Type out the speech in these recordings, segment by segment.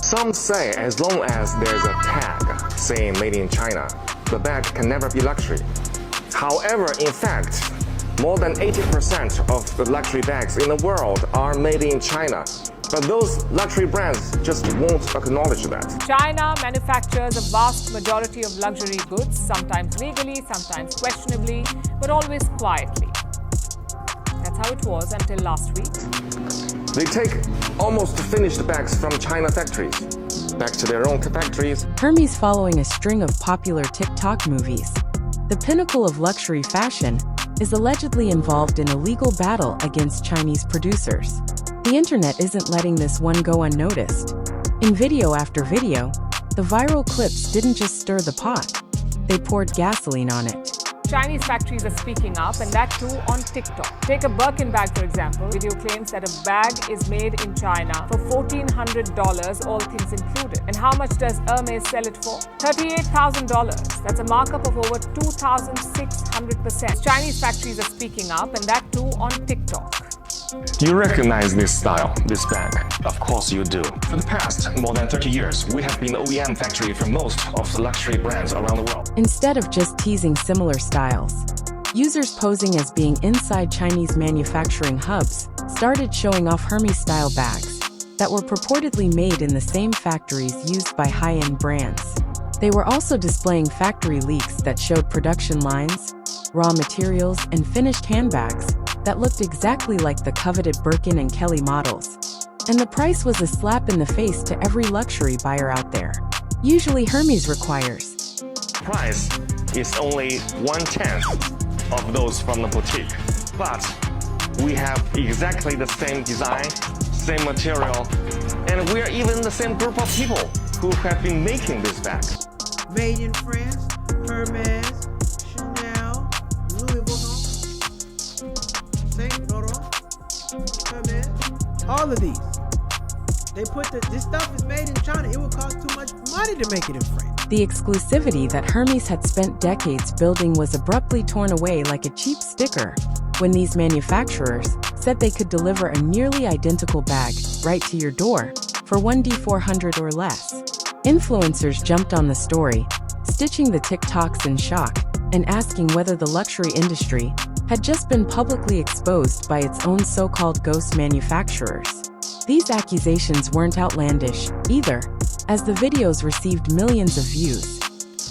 Some say as long as there's a tag saying made in China, the bag can never be luxury. However, in fact, more than 80% of the luxury bags in the world are made in China. But those luxury brands just won't acknowledge that. China manufactures a vast majority of luxury goods, sometimes legally, sometimes questionably, but always quietly. That's how it was until last week. They take almost finished bags from China factories back to their own factories. Hermes following a string of popular TikTok movies. The pinnacle of luxury fashion is allegedly involved in a legal battle against Chinese producers. The internet isn't letting this one go unnoticed. In video after video, the viral clips didn't just stir the pot, they poured gasoline on it. Chinese factories are speaking up, and that too on TikTok. Take a Birkin bag, for example. Video claims that a bag is made in China for $1,400, all things included. And how much does Hermès sell it for? $38,000. That's a markup of over 2,600%. Chinese factories are speaking up, and that too on TikTok. Do you recognize this style, this bag? Of course you do. For the past more than 30 years, we have been OEM factory for most of the luxury brands around the world. Instead of just teasing similar styles, users posing as being inside Chinese manufacturing hubs started showing off Hermes-style bags that were purportedly made in the same factories used by high-end brands. They were also displaying factory leaks that showed production lines, raw materials, and finished handbags that looked exactly like the coveted Birkin and Kelly models. And the price was a slap in the face to every luxury buyer out there. Usually Hermes requires. Price is only 1/10 of those from the boutique. But we have exactly the same design, same material, and we're even the same group of people who have been making these bags. Made in France, Hermes, Chanel, Louis Vuitton, Saint Laurent, Hermes, all of these. They put this stuff is made in China. It would cost too much money to make it in France. The exclusivity that Hermes had spent decades building was abruptly torn away like a cheap sticker when these manufacturers said they could deliver a nearly identical bag right to your door for $1,400 or less. Influencers jumped on the story, stitching the TikToks in shock and asking whether the luxury industry had just been publicly exposed by its own so-called ghost manufacturers. These accusations weren't outlandish, either, as the videos received millions of views.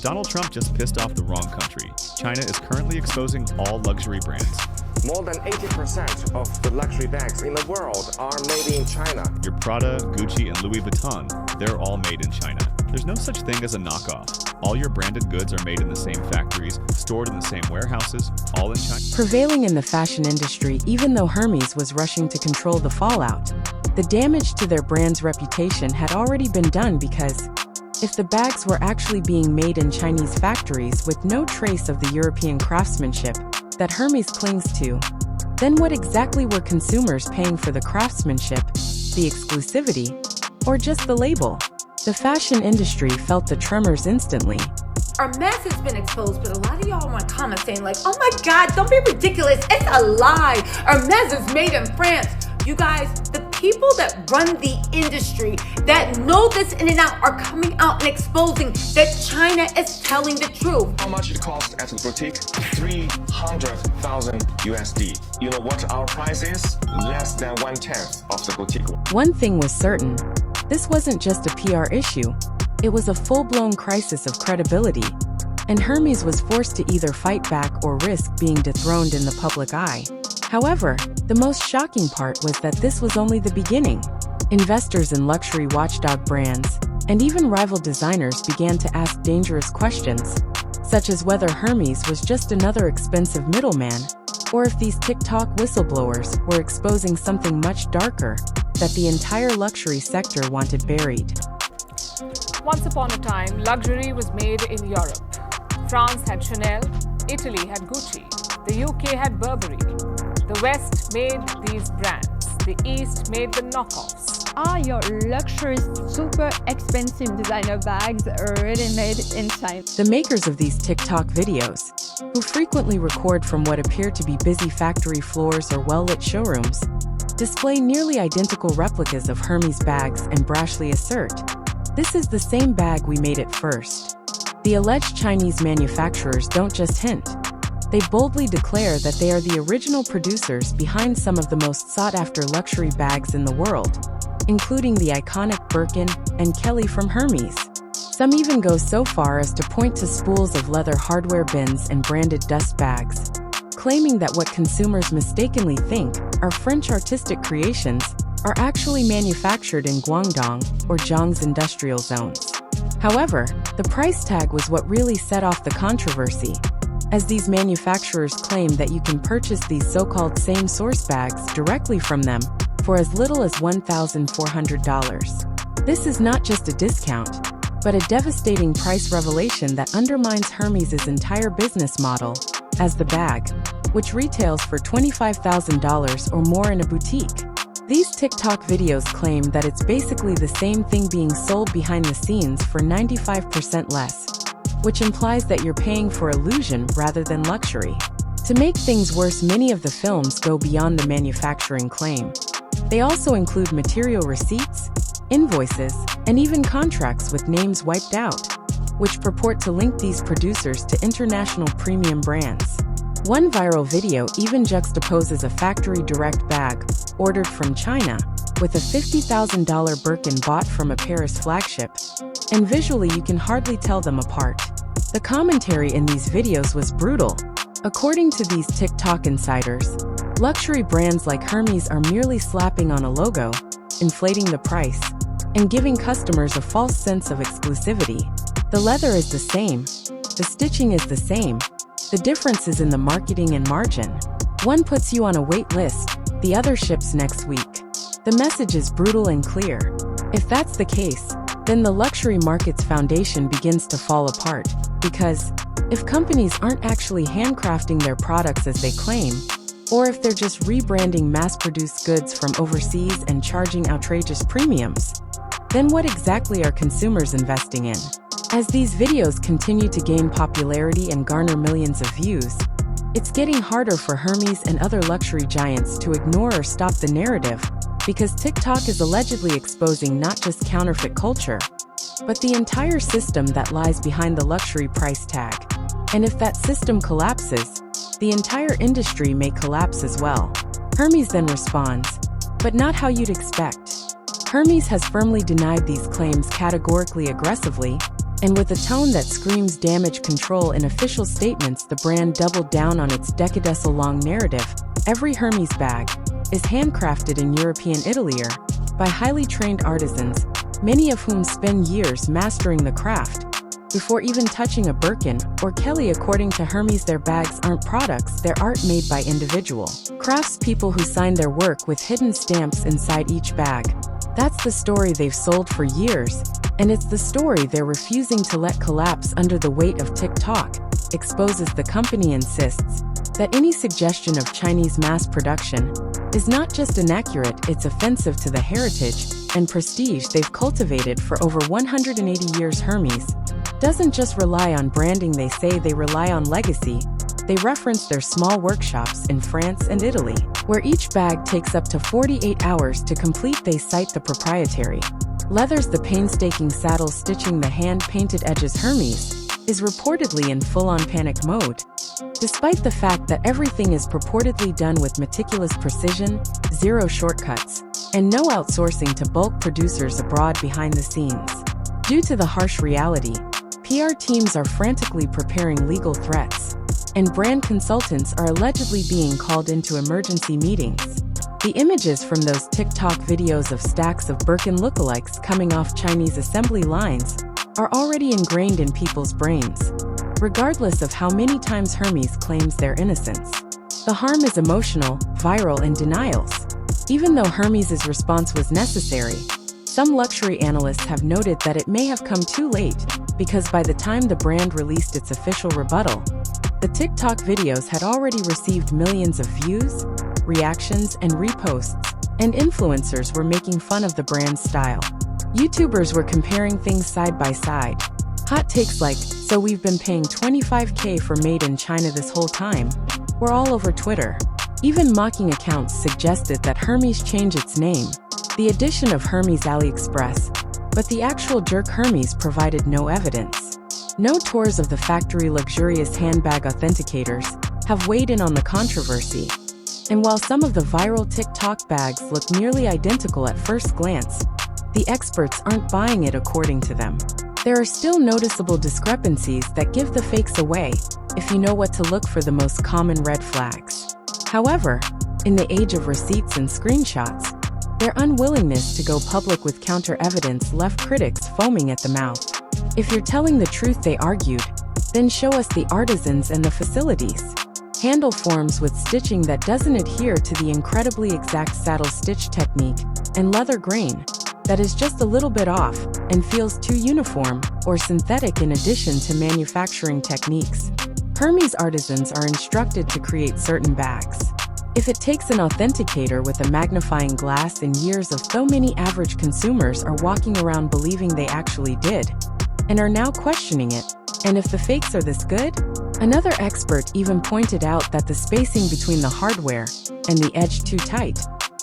Donald Trump just pissed off the wrong country. China is currently exposing all luxury brands. More than 80% of the luxury bags in the world are made in China. Your Prada, Gucci, and Louis Vuitton, they're all made in China. There's no such thing as a knockoff. All your branded goods are made in the same factories, stored in the same warehouses, all in China. Prevailing in the fashion industry, even though Hermes was rushing to control the fallout, the damage to their brand's reputation had already been done because if the bags were actually being made in Chinese factories with no trace of the European craftsmanship that Hermes clings to, then what exactly were consumers paying for the craftsmanship, the exclusivity, or just the label? The fashion industry felt the tremors instantly. Hermes has been exposed, but a lot of y'all want to comment saying like, oh my God, don't be ridiculous. It's a lie. Hermes is made in France. You guys, the people that run the industry that know this in and out are coming out and exposing that China is telling the truth. How much it costs at the boutique? 300,000 USD. You know what our price is? Less than 1/10 of the boutique one. One thing was certain, this wasn't just a PR issue, it was a full-blown crisis of credibility, and Hermes was forced to either fight back or risk being dethroned in the public eye. However, the most shocking part was that this was only the beginning. Investors in luxury watchdog brands, and even rival designers began to ask dangerous questions, such as whether Hermes was just another expensive middleman, or if these TikTok whistleblowers were exposing something much darker that the entire luxury sector wanted buried. Once upon a time, luxury was made in Europe. France had Chanel, Italy had Gucci, the UK had Burberry. The West made these brands, the East made the knockoffs. Are your luxury, super expensive designer bags already made in China? The makers of these TikTok videos, who frequently record from what appear to be busy factory floors or well-lit showrooms, display nearly identical replicas of Hermes bags and brashly assert, This is the same bag we made at first. The alleged Chinese manufacturers don't just hint. They boldly declare that they are the original producers behind some of the most sought-after luxury bags in the world, including the iconic Birkin and Kelly from Hermes. Some even go so far as to point to spools of leather hardware bins and branded dust bags, claiming that what consumers mistakenly think are French artistic creations are actually manufactured in Guangdong or Zhang's industrial zones. However, the price tag was what really set off the controversy, as these manufacturers claim that you can purchase these so-called same-source bags directly from them for as little as $1,400. This is not just a discount, but a devastating price revelation that undermines Hermes' entire business model as the bag, which retails for $25,000 or more in a boutique. These TikTok videos claim that it's basically the same thing being sold behind the scenes for 95% less, which implies that you're paying for illusion rather than luxury. To make things worse, many of the films go beyond the manufacturing claim. They also include material receipts, invoices, and even contracts with names wiped out, which purport to link these producers to international premium brands. One viral video even juxtaposes a factory direct bag ordered from China with a $50,000 Birkin bought from a Paris flagship, and visually you can hardly tell them apart. The commentary in these videos was brutal. According to these TikTok insiders, luxury brands like Hermes are merely slapping on a logo, inflating the price, and giving customers a false sense of exclusivity. The leather is the same, the stitching is the same, the difference is in the marketing and margin. One puts you on a wait list, the other ships next week. The message is brutal and clear. If that's the case, then the luxury market's foundation begins to fall apart, because if companies aren't actually handcrafting their products as they claim, or if they're just rebranding mass-produced goods from overseas and charging outrageous premiums, then what exactly are consumers investing in? As these videos continue to gain popularity and garner millions of views, it's getting harder for Hermes and other luxury giants to ignore or stop the narrative, because TikTok is allegedly exposing not just counterfeit culture, but the entire system that lies behind the luxury price tag. And if that system collapses, the entire industry may collapse as well. Hermes then responds, but not how you'd expect. Hermes has firmly denied these claims categorically, aggressively, and with a tone that screams damage control. In official statements, the brand doubled down on its decadecade-long narrative. Every Hermes bag is handcrafted in European Italy by highly trained artisans, many of whom spend years mastering the craft before even touching a Birkin or Kelly. According to Hermes, their bags aren't products, they're art made by individual craftspeople who sign their work with hidden stamps inside each bag. That's the story they've sold for years, and it's the story they're refusing to let collapse under the weight of TikTok. Exposes. The company insists that any suggestion of Chinese mass production is not just inaccurate, it's offensive to the heritage and prestige they've cultivated for over 180 years. Hermes doesn't just rely on branding, they say they rely on legacy. They reference their small workshops in France and Italy, where each bag takes up to 48 hours to complete. They cite the proprietary leathers, the painstaking saddles, stitching, the hand-painted edges. Hermes is reportedly in full-on panic mode, despite the fact that everything is purportedly done with meticulous precision, zero shortcuts, and no outsourcing to bulk producers abroad. Behind the scenes, due to the harsh reality, PR teams are frantically preparing legal threats, and brand consultants are allegedly being called into emergency meetings. The images from those TikTok videos of stacks of Birkin lookalikes coming off Chinese assembly lines are already ingrained in people's brains, regardless of how many times Hermes claims their innocence. The harm is emotional, viral, and denials. Even though Hermes' response was necessary, some luxury analysts have noted that it may have come too late, because by the time the brand released its official rebuttal, the TikTok videos had already received millions of views, reactions, and reposts, and influencers were making fun of the brand's style. YouTubers were comparing things side by side. Hot takes like, "So we've been paying $25K for Made in China this whole time," were all over Twitter. Even mocking accounts suggested that Hermes change its name. The addition of Hermes AliExpress but the actual jerk Hermes provided no evidence. No tours of the factory luxurious handbag Authenticators have weighed in on the controversy. And while some of the viral TikTok bags look nearly identical at first glance, the experts aren't buying it according to them. There are still noticeable discrepancies that give the fakes away if you know what to look for the most common red flags. However, in the age of receipts and screenshots, their unwillingness to go public with counter-evidence left critics foaming at the mouth. If you're telling the truth, they argued, then show us the artisans and the facilities. Handle forms with stitching that doesn't adhere to the incredibly exact saddle stitch technique, and leather grain that is just a little bit off and feels too uniform or synthetic in addition to manufacturing techniques. Hermes artisans are instructed to create certain bags. If it takes an authenticator with a magnifying glass and years of so many average consumers are walking around believing they actually did, and are now questioning it, and if the fakes are this good? Another expert even pointed out that the spacing between the hardware and the edge too tight,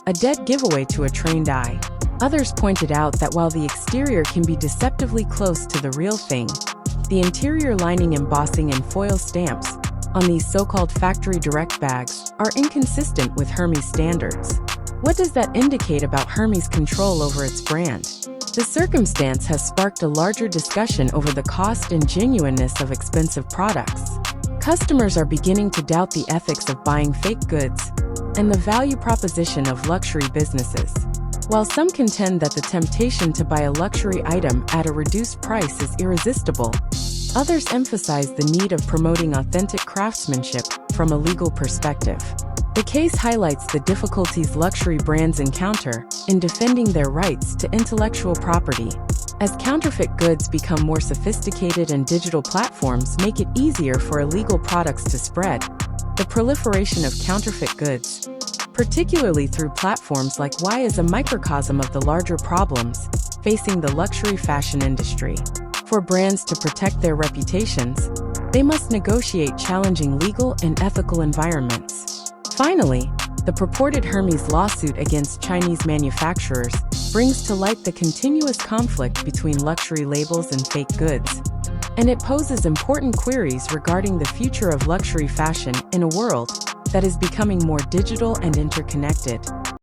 a dead giveaway to a trained eye. Others pointed out that while the exterior can be deceptively close to the real thing, the interior lining, embossing, and foil stamps on these so-called factory direct bags are inconsistent with Hermes standards. What does that indicate about Hermes' control over its brand? The circumstance has sparked a larger discussion over the cost and genuineness of expensive products. Customers are beginning to doubt the ethics of buying fake goods and the value proposition of luxury businesses. While some contend that the temptation to buy a luxury item at a reduced price is irresistible, others emphasize the need of promoting authentic craftsmanship from a legal perspective. The case highlights the difficulties luxury brands encounter in defending their rights to intellectual property. As counterfeit goods become more sophisticated and digital platforms make it easier for illegal products to spread, the proliferation of counterfeit goods, particularly through platforms like SUES, is a microcosm of the larger problems facing the luxury fashion industry. For brands to protect their reputations, they must negotiate challenging legal and ethical environments. Finally, the purported Hermes lawsuit against Chinese manufacturers brings to light the continuous conflict between luxury labels and fake goods, and it poses important queries regarding the future of luxury fashion in a world that is becoming more digital and interconnected.